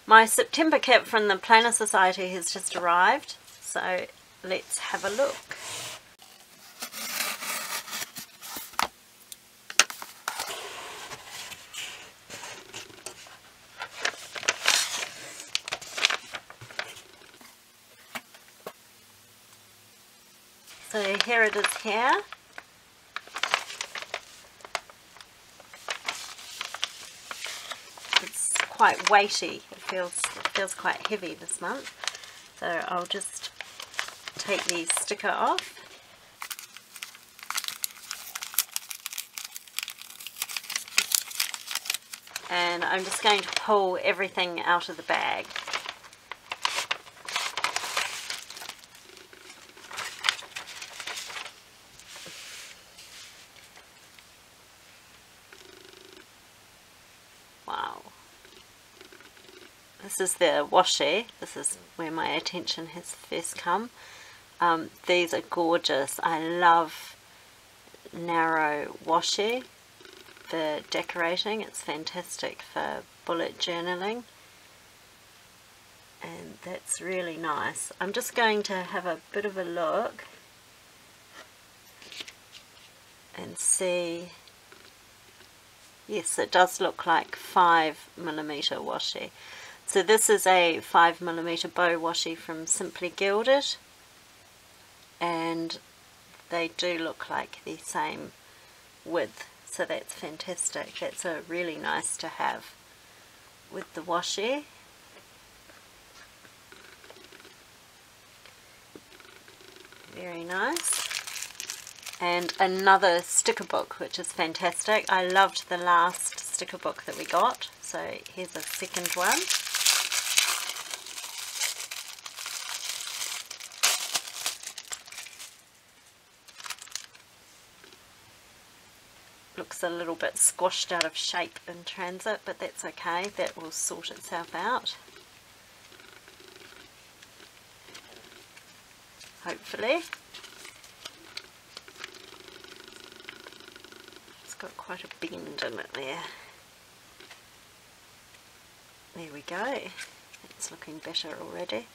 My September kit from the Planner Society has just arrived, so let's have a look. So here it is here. It's quite weighty. It feels quite heavy this month. So I'll just take the sticker off. And I'm just going to pull everything out of the bag. Wow. This is the washi. This is where my attention has first come. These are gorgeous. I love narrow washi for decorating. It's fantastic for bullet journaling. And that's really nice. I'm just going to have a bit of a look and see. Yes, it does look like 5mm washi. So this is a 5mm bow washi from Simply Gilded, and they do look like the same width, so that's fantastic. That's a really nice to have with the washi. Very nice. And another sticker book, which is fantastic. I loved the last sticker book that we got, so here's a second one. Looks a little bit squashed out of shape in transit, but that's okay. That will sort itself out, hopefully. Got quite a bend in it there. There we go. It's looking better already.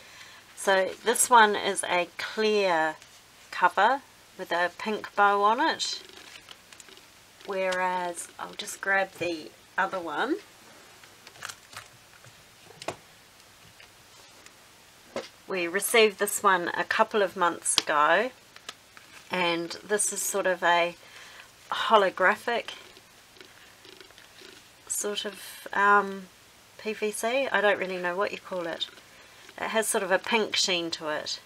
So this one is a clear cover with a pink bow on it, whereas I'll just grab the other one. We received this one a couple of months ago, and this is sort of a holographic sort of PVC. I don't really know what you call it. It has sort of a pink sheen to it,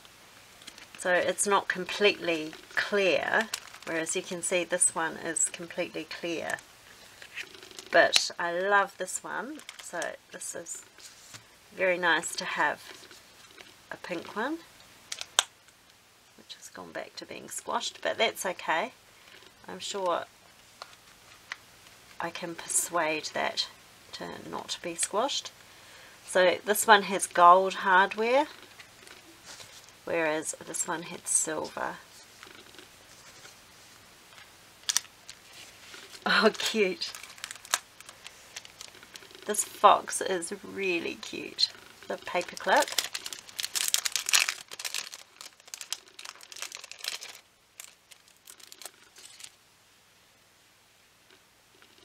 so it's not completely clear, whereas you can see this one is completely clear. But I love this one, so this is very nice to have a pink one, which has gone back to being squashed, but that's okay. I'm sure I can persuade that to not be squashed. So this one has gold hardware, whereas this one had silver. Oh, cute. This fox is really cute. The paperclip.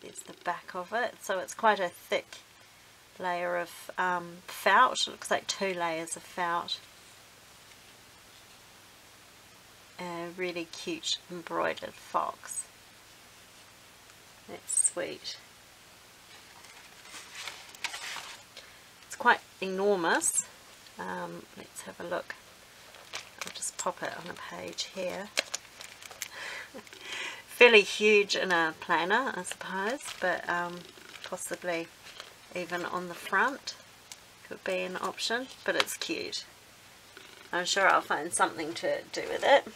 There's the back of it. So it's quite a thick layer of felt. It looks like 2 layers of felt. A really cute embroidered fox. That's sweet. It's quite enormous. Let's have a look. I'll just pop it on a page here. Fairly huge in a planner, I suppose, but possibly even on the front could be an option, but it's cute. I'm sure I'll find something to do with it.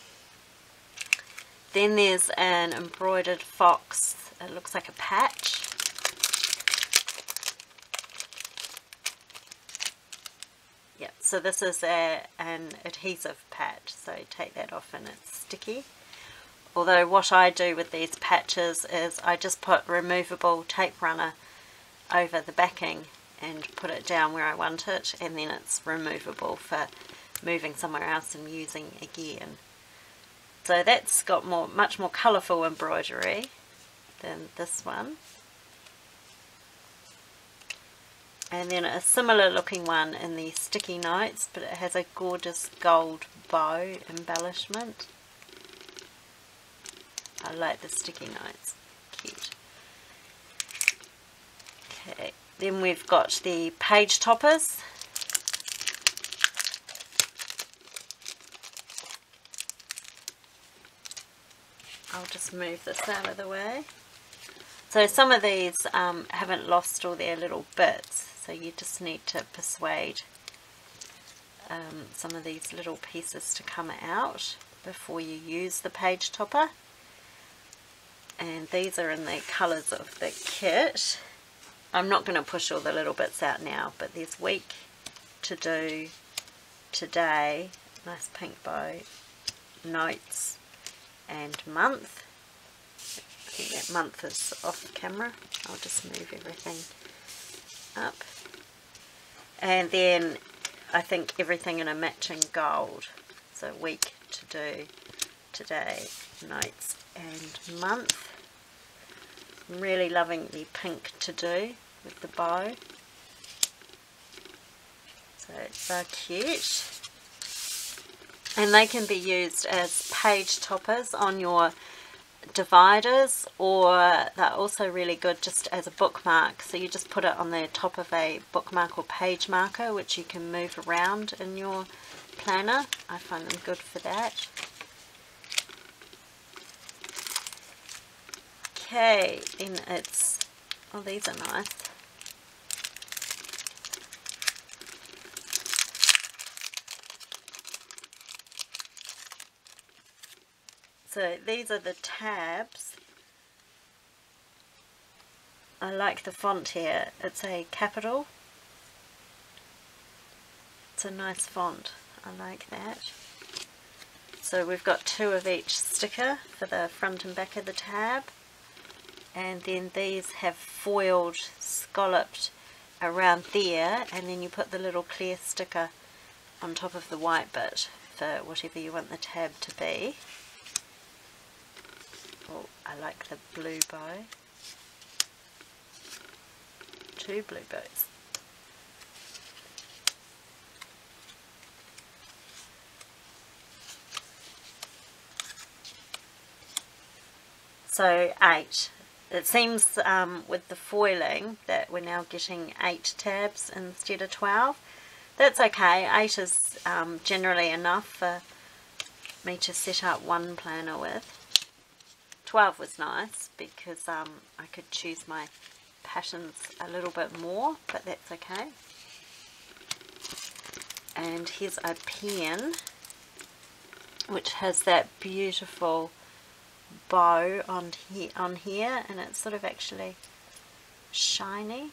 Then there's an embroidered fox. It looks like a patch. Yep, so this is an adhesive patch, so take that off and it's sticky. Although what I do with these patches is I just put removable tape runner over the backing and put it down where I want it, and then it's removable for moving somewhere else and using again. So that's got much more colourful embroidery than this one. And then a similar looking one in the sticky notes, but it has a gorgeous gold bow embellishment. I like the sticky notes, cute. Okay, then we've got the page toppers. I'll just move this out of the way. So some of these haven't lost all their little bits, so you just need to persuade some of these little pieces to come out before you use the page topper. And these are in the colours of the kit. I'm not going to push all the little bits out now, but there's week, to do, today, nice pink bow, notes, and month. I think that month is off camera. I'll just move everything up. And then I think everything in a matching gold. So week, to do, today, notes, and month. I'm really loving the pink to do with the bow. So it's so cute. And they can be used as page toppers on your dividers, or they're also really good just as a bookmark. So you just put it on the top of a bookmark or page marker, which you can move around in your planner. I find them good for that. Okay, then it's, oh, these are nice. So these are the tabs. I like the font here. It's a capital. It's a nice font. I like that. So we've got 2 of each sticker for the front and back of the tab. And then these have foiled, scalloped around there, and then you put the little clear sticker on top of the white bit for whatever you want the tab to be. Oh, I like the blue bow. 2 blue bows. So 8. It seems with the foiling that we're now getting 8 tabs instead of 12. That's okay. 8 is generally enough for me to set up one planner with. 12 was nice because I could choose my patterns a little bit more, but that's okay. And here's a pen which has that beautiful bow on here, and it's sort of actually shiny,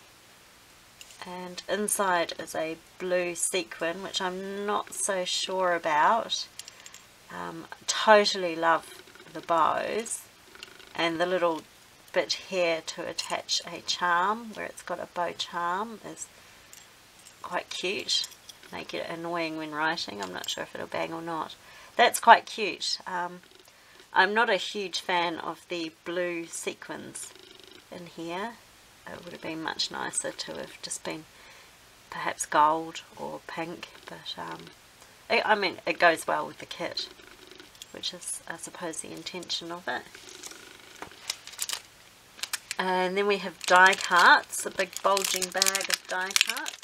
and inside is a blue sequin which I'm not so sure about. Totally love the bows, and the little bit here to attach a charm where it's got a bow charm is quite cute. Make it annoying when writing. I'm not sure if it'll bang or not. That's quite cute. I'm not a huge fan of the blue sequins in here. It would have been much nicer to have just been perhaps gold or pink, but I mean, it goes well with the kit, which is, I suppose, the intention of it. And then we have die cuts, a big bulging bag of die cuts.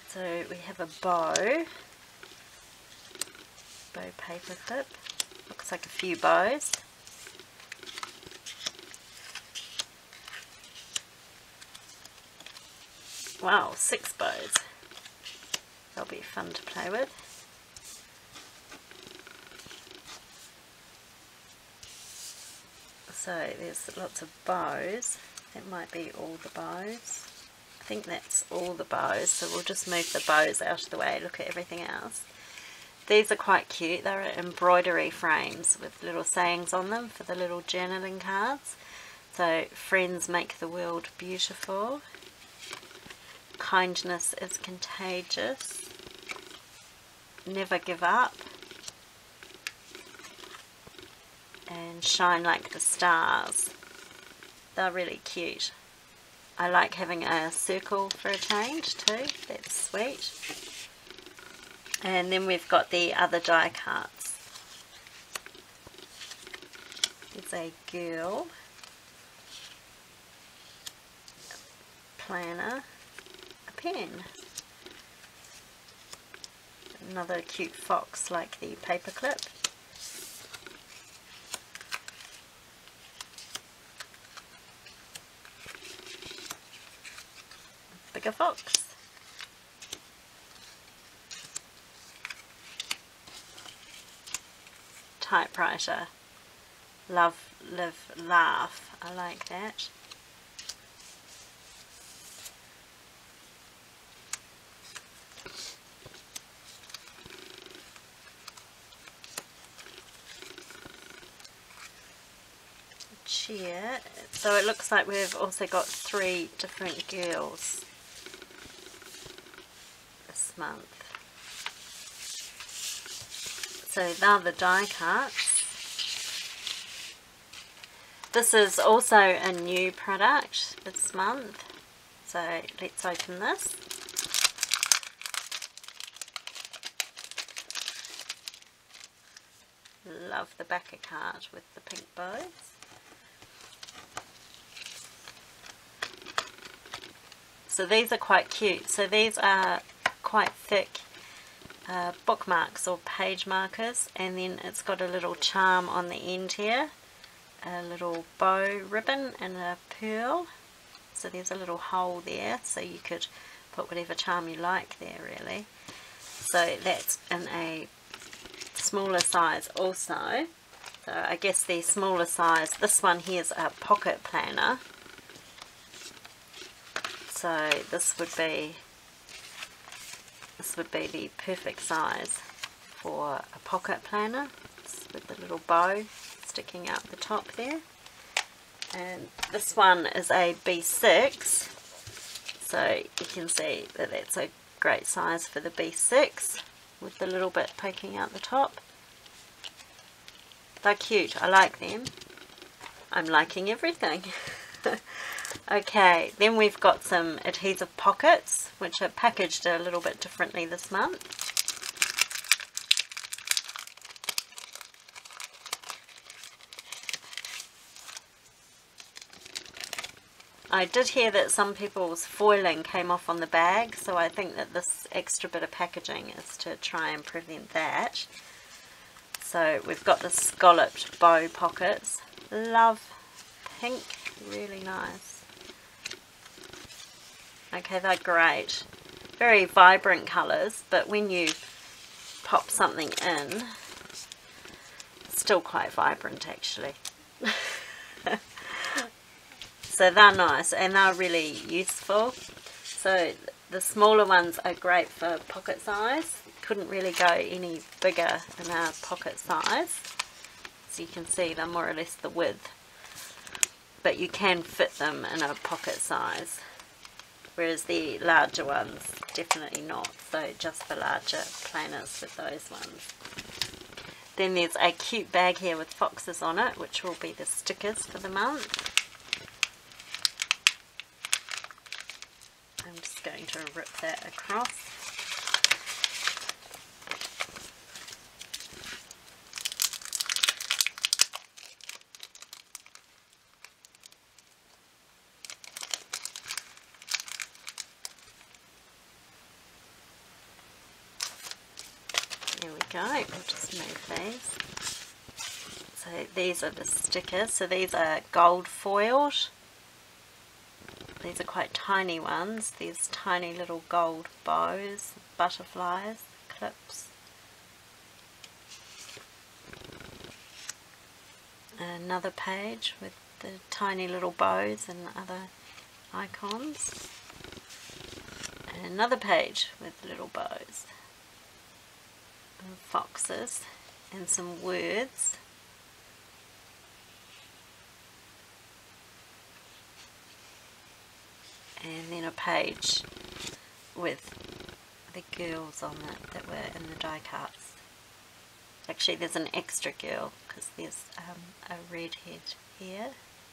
So we have a bow paper clip, looks like a few bows. Wow, 6 bows. They'll be fun to play with. So there's lots of bows. That might be all the bows. I think that's all the bows, so we'll just move the bows out of the way, look at everything else. These are quite cute. They're embroidery frames with little sayings on them for the little journaling cards. So, friends make the world beautiful. Kindness is contagious. Never give up. And shine like the stars. They're really cute. I like having a circle for a change too. That's sweet. And then we've got the other die cuts. There's a girl, a planner, a pen. Another cute fox like the paperclip. Bigger fox. Typewriter. Love, live, laugh. I like that. Cheer. So it looks like we've also got 3 different girls this month. So they're the die cuts. This is also a new product this month. So let's open this. Love the backer card with the pink bows. So these are quite cute. So these are quite thick bookmarks or page markers, and then it's got a little charm on the end here, a little bow ribbon and a pearl. So there's a little hole there, so you could put whatever charm you like there really. So that's in a smaller size also. So I guess the smaller size, this one here's a pocket planner. So this would be the perfect size for a pocket planner. It's with the little bow sticking out the top there. And this one is a B6, so you can see that that's a great size for the B6 with the little bit poking out the top. They're cute, I like them. I'm liking everything. Okay, then we've got some adhesive pockets, which are packaged a little bit differently this month. I did hear that some people's foiling came off on the bag, so I think that this extra bit of packaging is to try and prevent that. So we've got the scalloped bow pockets. Love pink, really nice. Okay, they're great. Very vibrant colours, but when you pop something in, it's still quite vibrant actually. So they're nice and they're really useful. So the smaller ones are great for pocket size. Couldn't really go any bigger in our pocket size. So you can see they're more or less the width. But you can fit them in a pocket size. Whereas the larger ones, definitely not. So just for larger planners with those ones. Then there's a cute bag here with foxes on it, which will be the stickers for the month. I'm just going to rip that across. There we go, we'll just move these. So these are the stickers, so these are gold foiled. These are quite tiny ones. These tiny little gold bows, butterflies, clips. Another page with the tiny little bows and other icons. And another page with little bows. and foxes and some words. And then a page with the girls on it that were in the die cuts. Actually, there's an extra girl because there's a redhead here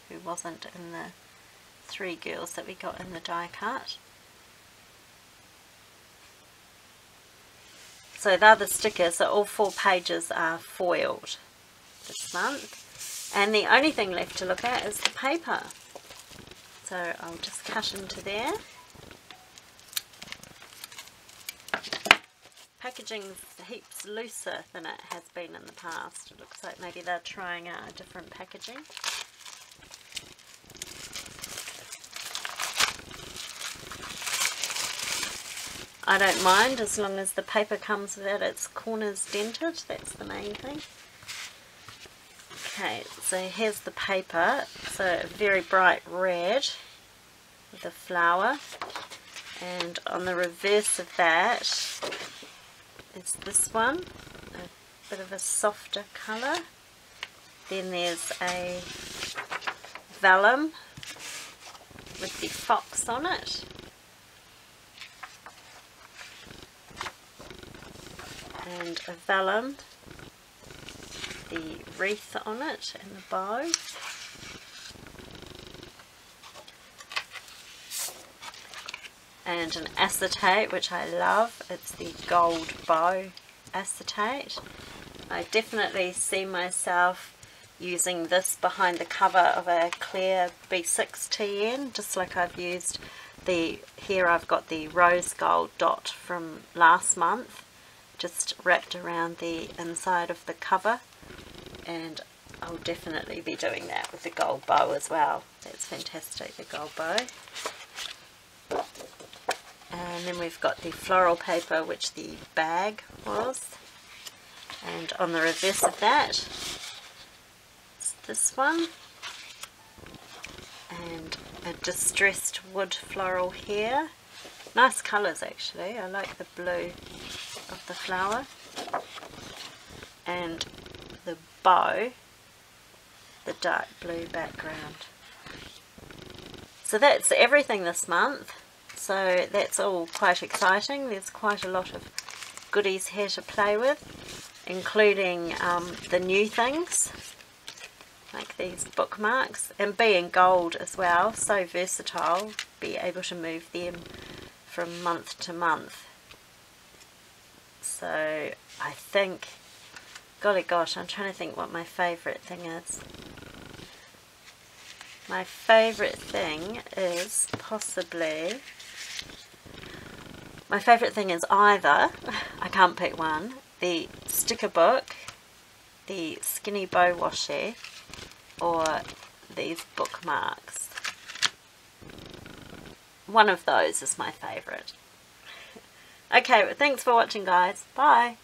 who wasn't in the 3 girls that we got in the die cut. So they're the stickers, so all 4 pages are foiled this month. And the only thing left to look at is the paper. So I'll just cut into there. Packaging's heaps looser than it has been in the past. It looks like maybe they're trying out a different packaging. I don't mind as long as the paper comes without its corners dented. That's the main thing. Okay, so here's the paper. So a very bright red with a flower. And on the reverse of that is this one, a bit of a softer colour. Then there's a vellum with the fox on it. And a vellum, the wreath on it and the bow. And an acetate, which I love. It's the gold bow acetate. I definitely see myself using this behind the cover of a clear B6 TN, just like I've used the, here I've got the rose gold dot from last month, just wrapped around the inside of the cover, and I'll definitely be doing that with the gold bow as well. That's fantastic, the gold bow. And then we've got the floral paper, which the bag was, and on the reverse of that is this one, and a distressed wood floral here. Nice colours actually, I like the blue of the flower, and the bow, the dark blue background. So that's everything this month. So that's all quite exciting. There's quite a lot of goodies here to play with, including the new things like these bookmarks, and being gold as well, so versatile, be able to move them from month to month. So I think, golly gosh, I'm trying to think what my favourite thing is. My favourite thing is possibly, my favourite thing is either, I can't pick one, the sticker book, the skinny bow washi, or these bookmarks. One of those is my favourite. Okay, well, thanks for watching guys. Bye.